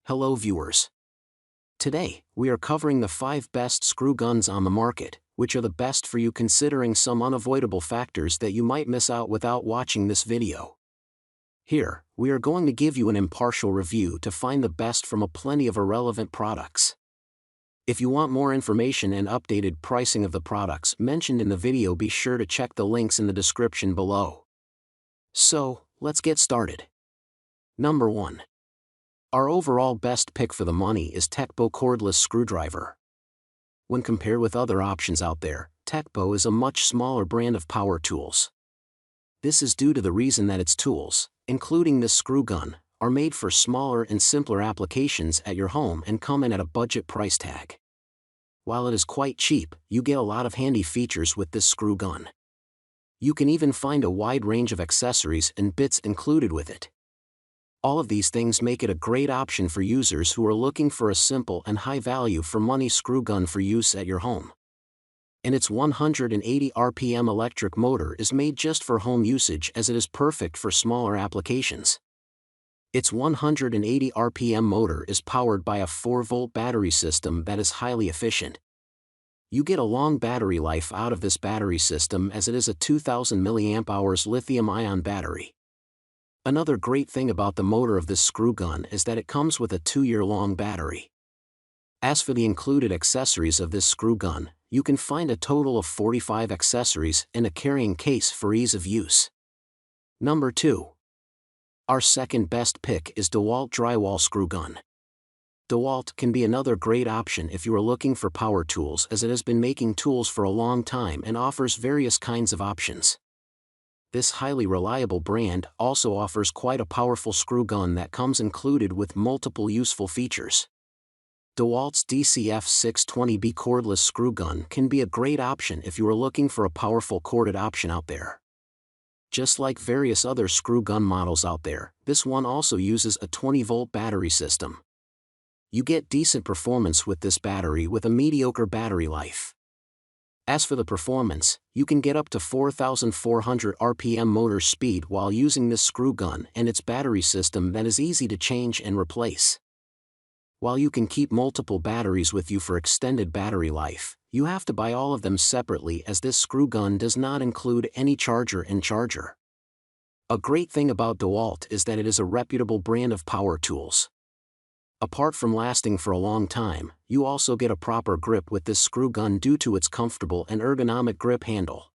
Hello viewers. Today, we are covering the 5 best screw guns on the market, which are the best for you considering some unavoidable factors that you might miss out without watching this video. Here, we are going to give you an impartial review to find the best from a plenty of irrelevant products. If you want more information and updated pricing of the products mentioned in the video, be sure to check the links in the description below. So, let's get started. Number 1. Our overall best pick for the money is Teccpo Cordless Screwdriver. When compared with other options out there, Teccpo is a much smaller brand of power tools. This is due to the reason that its tools, including this screw gun, are made for smaller and simpler applications at your home and come in at a budget price tag. While it is quite cheap, you get a lot of handy features with this screw gun. You can even find a wide range of accessories and bits included with it. All of these things make it a great option for users who are looking for a simple and high value for money screw gun for use at your home. And its 180 RPM electric motor is made just for home usage, as it is perfect for smaller applications. Its 180 RPM motor is powered by a 4-volt battery system that is highly efficient. You get a long battery life out of this battery system, as it is a 2000 mAh lithium-ion battery. Another great thing about the motor of this screw gun is that it comes with a 2-year-long battery. As for the included accessories of this screw gun, you can find a total of 45 accessories in a carrying case for ease of use. Number 2. Our second best pick is Dewalt Drywall Screw Gun. Dewalt can be another great option if you are looking for power tools, as it has been making tools for a long time and offers various kinds of options. This highly reliable brand also offers quite a powerful screw gun that comes included with multiple useful features. Dewalt's DCF 620B cordless screw gun can be a great option if you are looking for a powerful corded option out there. Just like various other screw gun models out there, this one also uses a 20-volt battery system. You get decent performance with this battery with a mediocre battery life. As for the performance, you can get up to 4,400 RPM motor speed while using this screw gun and its battery system that is easy to change and replace. While you can keep multiple batteries with you for extended battery life, you have to buy all of them separately, as this screw gun does not include any charger and charger. A great thing about Dewalt is that it is a reputable brand of power tools. Apart from lasting for a long time, you also get a proper grip with this screw gun due to its comfortable and ergonomic grip handle.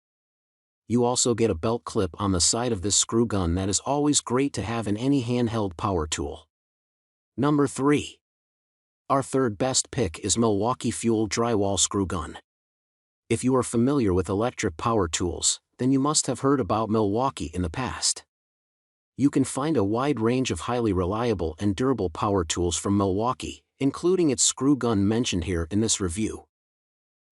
You also get a belt clip on the side of this screw gun that is always great to have in any handheld power tool. Number 3. Our third best pick is Milwaukee Fuel Drywall Screw Gun. If you are familiar with electric power tools, then you must have heard about Milwaukee in the past. You can find a wide range of highly reliable and durable power tools from Milwaukee, including its screw gun mentioned here in this review.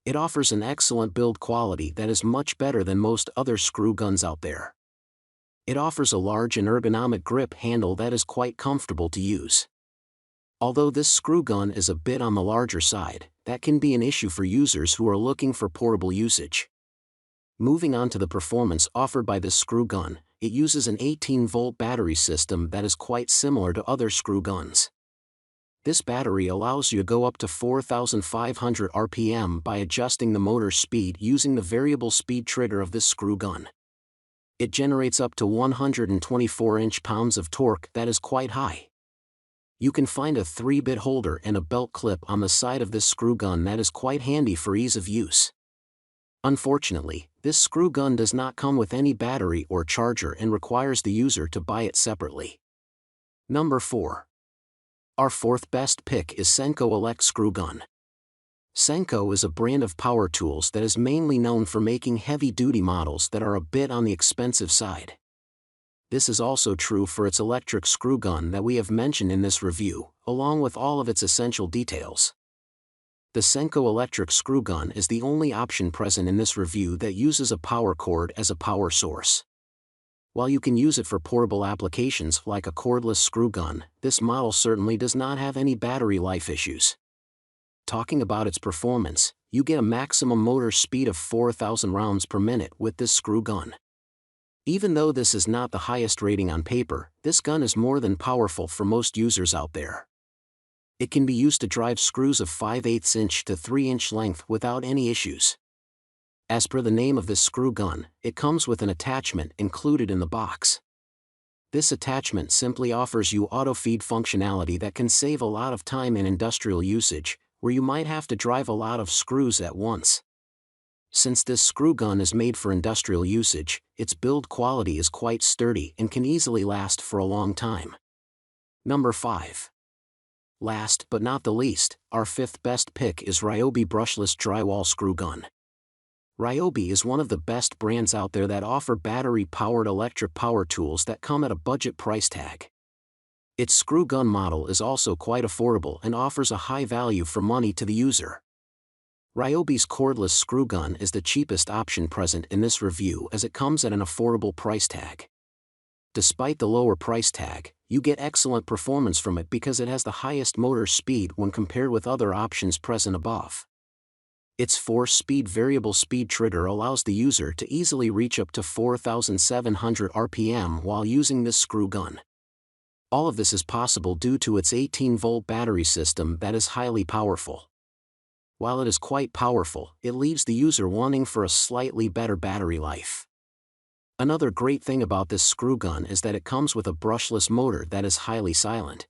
It offers an excellent build quality that is much better than most other screw guns out there. It offers a large and ergonomic grip handle that is quite comfortable to use. Although this screw gun is a bit on the larger side, that can be an issue for users who are looking for portable usage. Moving on to the performance offered by this screw gun, it uses an 18-volt battery system that is quite similar to other screw guns. This battery allows you to go up to 4,500 RPM by adjusting the motor speed using the variable speed trigger of this screw gun. It generates up to 124 inch-pounds of torque that is quite high. You can find a 3-bit holder and a belt clip on the side of this screw gun that is quite handy for ease of use. Unfortunately, this screw gun does not come with any battery or charger and requires the user to buy it separately. Number 4. Our fourth best pick is Senco Elect Screw Gun. Senco is a brand of power tools that is mainly known for making heavy-duty models that are a bit on the expensive side. This is also true for its electric screw gun that we have mentioned in this review, along with all of its essential details. The Senco electric screw gun is the only option present in this review that uses a power cord as a power source. While you can use it for portable applications like a cordless screw gun, this model certainly does not have any battery life issues. Talking about its performance, you get a maximum motor speed of 4,000 rounds per minute with this screw gun. Even though this is not the highest rating on paper, this gun is more than powerful for most users out there. It can be used to drive screws of 5/8 inch to 3-inch length without any issues. As per the name of this screw gun, it comes with an attachment included in the box. This attachment simply offers you auto-feed functionality that can save a lot of time in industrial usage, where you might have to drive a lot of screws at once. Since this screw gun is made for industrial usage, its build quality is quite sturdy and can easily last for a long time. Number 5. Last but not the least, our 5th best pick is Ryobi Brushless Drywall Screw Gun. Ryobi is one of the best brands out there that offer battery-powered electric power tools that come at a budget price tag. Its screw gun model is also quite affordable and offers a high value for money to the user. Ryobi's cordless screw gun is the cheapest option present in this review as it comes at an affordable price tag. Despite the lower price tag, you get excellent performance from it because it has the highest motor speed when compared with other options present above. Its 4-speed variable speed trigger allows the user to easily reach up to 4,700 RPM while using this screw gun. All of this is possible due to its 18-volt battery system that is highly powerful. While it is quite powerful, it leaves the user wanting for a slightly better battery life. Another great thing about this screw gun is that it comes with a brushless motor that is highly silent.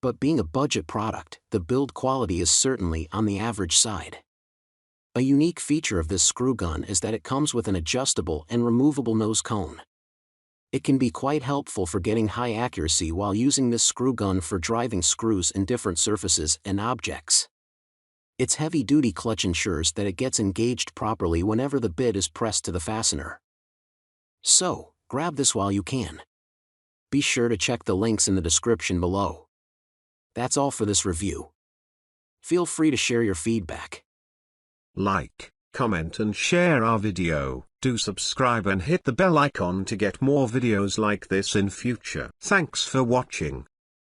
But being a budget product, the build quality is certainly on the average side. A unique feature of this screw gun is that it comes with an adjustable and removable nose cone. It can be quite helpful for getting high accuracy while using this screw gun for driving screws in different surfaces and objects. Its heavy-duty clutch ensures that it gets engaged properly whenever the bit is pressed to the fastener. So, grab this while you can. Be sure to check the links in the description below. That's all for this review. Feel free to share your feedback. Like, comment and share our video. Do subscribe and hit the bell icon to get more videos like this in future. Thanks for watching.